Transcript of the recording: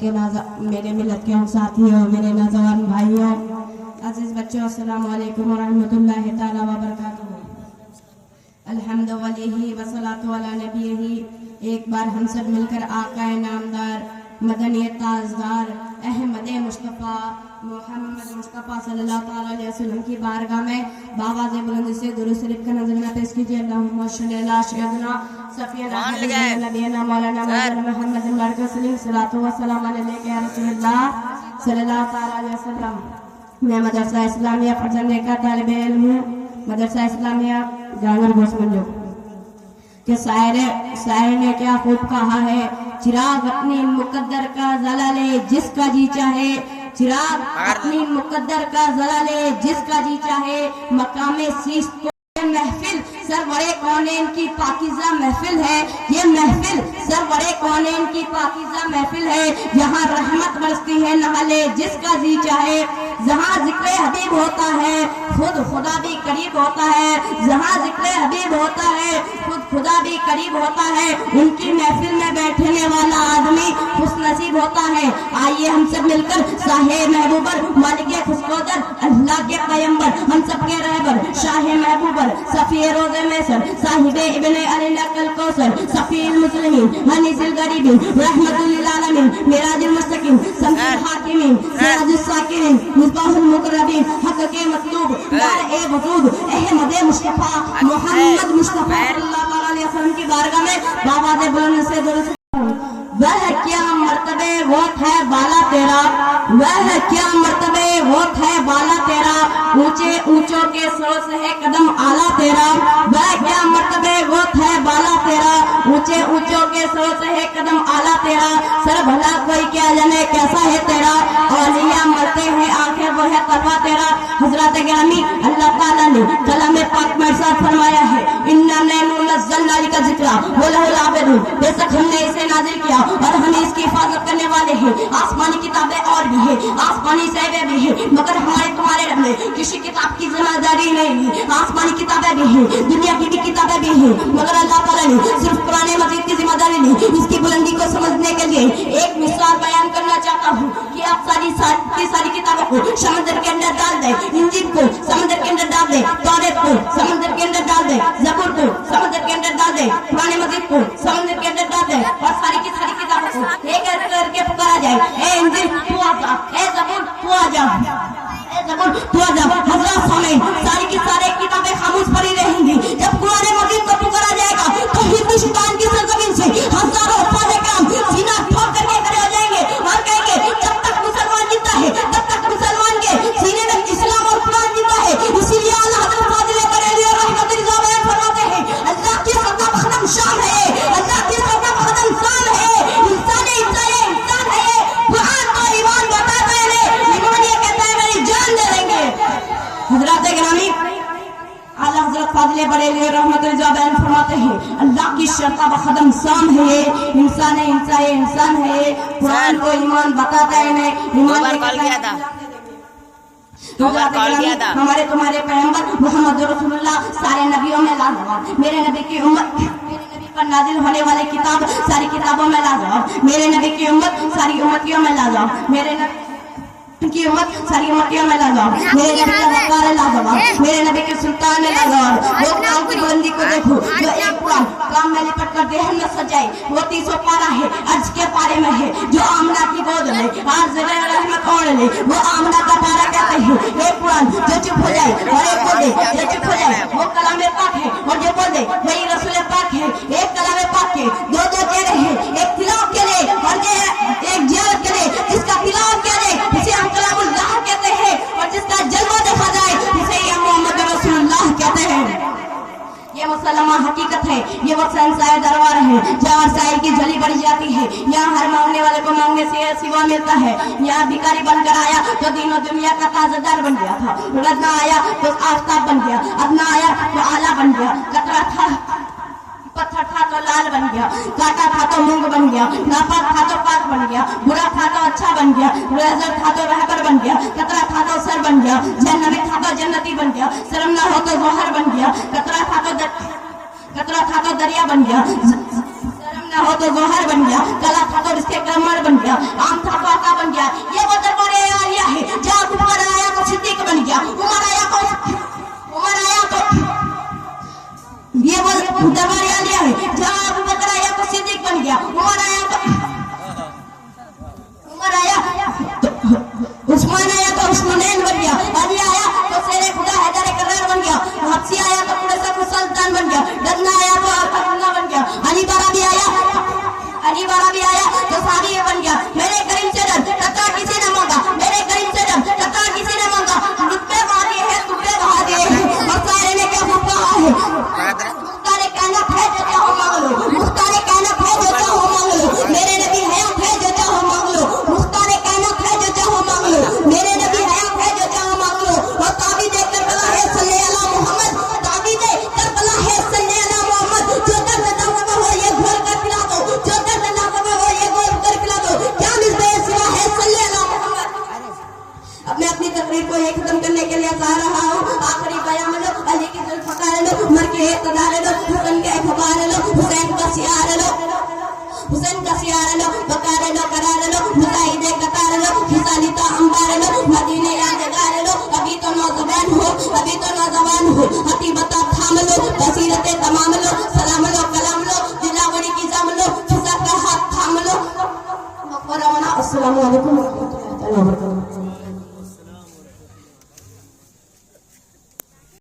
میرے ملت کے ساتھیوں، میرے نوجوان بھائیوں، عزیز بچوں، السلام علیکم ورحمۃ اللہ تعالی وبرکاتہ۔ الحمد ولیہ وصلاۃ علی نبیہ۔ ایک بار ہم سب مل کر آقا نامدار، مدنی تاجدار، احمد مصطفیٰ محمد مصطفیٰ صلی اللہ تعالی علیہ وسلم کی بارگاہ میں بآواز بلند سے درود شریف کا نذرانہ پیش کیجیے۔ اللہم صلی علی سیدنا سفینا نبینا مولانا محمد مبارک وسلم، صلاۃ و سلام علیک یا رسول اللہ صلی اللہ تعالی علیہ وسلم۔ میں مدرسہ اسلامیہ فرزند کا طالب علم ہوں، مدرسہ اسلامیہ جانور گوشت منجو کہ شاعر نے کیا خوب کہا ہے، چراغ اپنی مقدر کا ضلع لے جس کا جی چاہے، چراغ اپنی مقدر کا ضلع لے جس کا جی چاہے، مقام سیس کو محفل سرور کونین کی پاکیزہ محفل ہے، یہ محفل سرور کونین کی پاکیزہ محفل ہے، یہاں رحمت برستی ہے نہالے جس کا جی چاہے، جہاں ذکر حبیب ہوتا ہے خود خدا بھی قریب ہوتا ہے، جہاں ذکر حبیب ہوتا ہے خود خدا بھی قریب ہوتا ہے، ان کی محفل میں بیٹھنے والا آدمی خوش نصیب ہوتا ہے۔ آئیے ہم سب مل کر شاہ محبوبر، مالک خسکودر، اللہ کے پیمبر، ہم سب کے رہبر، شاہ محبوبر، صفی روز میسر، صاحب ابن علی نقل کوثر، صفی المسلمین، حنیف الغریبین، رحمت للعالمین، معراج المستقیم، سمجھ الحاکمین، سراج الساکرین، مصباح المقربین، حق کے مطلوب، دار اے وجود، احمد مصطفیٰ محمد مصطفیٰ صلی اللہ علیہ وسلم کی بارگاہ میں بآواز بلند سے درود۔ وہ کیا مرتبے وہ ہے بالا تیرا، وہ کیا مرتبے وہ ہے بالا تیرا، اونچے اونچوں کے سر سے ہے قدم اعلیٰ تیرا، وہ کیا مرتبے وہ ہے بالا تیرا، اونچے اونچوں کے سر سے ہے قدم اعلیٰ تیرا، سر بھلا کوئی کیا جانے کیسا ہے تیرا، اولیاء مرتے ہیں آخر وہ ہے تقویٰ تیرا۔ حضرات گرامی، اللہ تعالیٰ نے کلام پاک میں ارشاد فرمایا ہے، اِنَّا نَحْنُ نَزَّلْنَا عَلَيْكَ الذِّكْرَ وَلَهُ الْحَافِظُونَ، بے شک ہم نے اسے نازل کیا اور ہم اس کی حفاظت کرنے والے ہیں۔ آسمانی کتابیں اور بھی ہیں، آسمانی صحیفے بھی ہیں، مگر ہمارے تمہارے رب نے کسی کتاب کی ذمہ داری نہیں لی۔ آسمانی کتابیں بھی ہیں، دنیا کی بھی کتابیں بھی ہیں، مگر اللہ تعالیٰ نے صرف قرآن مجید کی ذمہ داری لی۔ اس کی بلندی کو سمجھنے کے لیے ایک مثال بیان کرنا چاہتا ہوں کہ آپ ساری کتابوں کو سمندر کے اندر ڈال دیں، انجیل کو سمندر کے اندر ڈال دیں، توریت کو سمندر کے اندر ڈال دیں، زبور کو سمندر کے اندر ڈال دیں، قرآن مجید کو سمندر کے اندر ڈال دیں، اور ساری کی ساری کتابوں کو ایک کر کے پکارا جائے، اے انجیل تو آ جا، اے زبور تو آ جا، اے زبور تو آ جا۔ حضرات سامعین، ساری کی ساری کتابیں خاموش پڑی رہیں گی، جب قرآن مجید کو پکارا جائے گا تو ہندوستان کی سرزمین سے ہزاروں افراد کرام سینہ ٹھوک کر کے کھڑے ہو جائیں گے اور کہیں گے جب تک مسلمان زندہ ہے تب تک مسلمان کے سینے میں اسلام اور قرآن زندہ ہے۔ اسی لیے اعلیٰ حضرت فاضل بریلوی اور رحمت اللہ بیان فرماتے ہیں، اللہ کی سرزم خدم شان ہے، اللہ کی سرزم خدم شان ہے، انسان ہے، قرآن تو ایمان بتاتا ہے، ایمان یہ کہتا ہے میری جان دے دیں گے۔ حضرات گرامی، اعلیٰ حضرت فاضل بریلوی رحمت اللہ بیان فرماتے ہیں، اللہ کی شرطہ و خدم شان ہے، انسان ہے، قرآن کو ایمان بتاتا ہے، ایمان یہ کہتا ہے۔ ہمارے تمہارے پیغمبر محمد رسول اللہ سارے نبیوں میں لاجواب، میرے نبی کی امت، میرے نبی پر نازل ہونے والی کتاب ساری کتابوں میں لاجواب، میرے نبی کی امت ساری امتیوں میں لاجواب، میرے نبی کی امت ساری امتیوں میں لاجواب، میرے نبی کا وقار ہے لاجواب، میرے نبی کے سلطان ہے لاجواب۔ وہ کام کی بلندی کو دیکھو جو ایک قرآن کام میں لپٹ کر دہن میں سجائے، وہ 300 پارہ ہے، عرش کے پارے میں ہے، جو آمنہ کی گود میں آج رحمت اوڑھ لے، وہ آمنہ کا پارہ کہتے ہیں۔ ایک قرآن جو چپ ہو جائے اور ایک بول دے جو چپ ہو جائے وہ کلام پاک ہے، اور جو بول دے وہی رسول پاک ہے۔ ایک کلام پاک کے دو چہرے ہیں، ایک تلاوت کے لیے اور ایک زیارت کے لیے۔ جس کا تلاوت کیا جائے اسے ہم کلام اللہ کہتے ہیں، اور جس کا جلوہ دیکھا جائے اسے ہم محمد رسول اللہ کہتے ہیں۔ یہ مسلمہ حقیقت ہے، یہ وہ شہنشاہ دربار ہے جہاں سائل کی جھولی بڑھ جاتی ہے، یہاں ہر مانگنے والے کو مانگنے سے سوا ملتا ہے، یہاں بھکاری بن کر آیا تو دین و دنیا کا تاجدار بن گیا تھا، رد نہ آیا تو آفتاب بن گیا، اب نہ آیا تو آلہ بن گیا، قطرہ تھا پتھر تھا تو لال بن گیا، کاٹا تھا تو مونگ بن گیا، ناپاک تھا تو پاک بن گیا، برا تھا تو اچھا بن گیا، رہزر تھا تو رہبر بن گیا، قطرہ تھا تو سر بن گیا، جہنمی تھا تو جنتی بن گیا، شرم نہ ہو تو ظہر بن گیا، قطرہ تھا تو دریا بن گیا، شرم نہ ہو تو ظہر بن گیا، کلا تھا تو رشتے کمر بن گیا، عام تھا یہ ختم کرنے کے لیے چاہ رہا ہوں. آخری بیان لو, علی کی ذوالفقار لو, عمر کے اقتدار لو, حسن کے اخبار لو, حسین کا شعار لو, حسین کا شعار لو, بکار لو, قرار لو, مجاہد قطار لو, خصالیتا انبار لو, مدینے یادگار لو. ابھی تو نوجوان ہو, ابھی تو نوجوان ہو, حتیبتا تھام لو, بصیرت تمام لو, سلام لو, کلام لو, دلاوڑی کی جام لو, فضا کا ہاتھ تھام لو. السلام علیکم ورحمۃ اللہ وبرکاتہ.